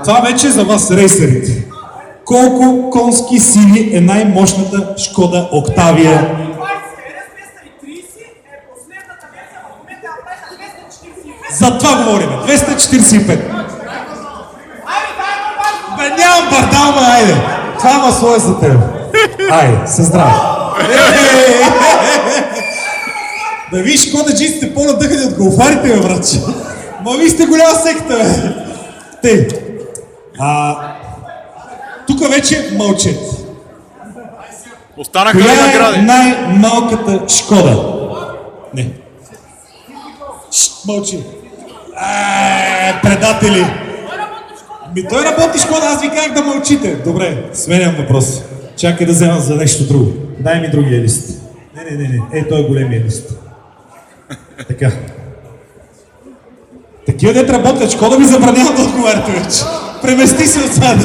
Това вече е за вас, рейсерите. Колко конски сили е най-мощната Шкода Октавия? За това говорим. 245. Бе, нямам бардал, бе, айде. Това има своя за теб. Айде, със здраве. Да виж, Шкода Джи сте по-надъхани от голфарите, бе, братче. Ма ви сте голяма секта, бе. Тъй. Тук вече мълчат. Останаха ли награди? Коя е най-малката Шкода? Не. Мълчи. Предатели. Той работи Шкода, аз ви казах да мълчите. Добре, сменям въпрос. Чакай да взема за нещо друго. Дай ми другия лист. Не. Той е големия лист. Така. Такива дет работят Шкода ви забраняват да отговаряте вече. Премести се отзад.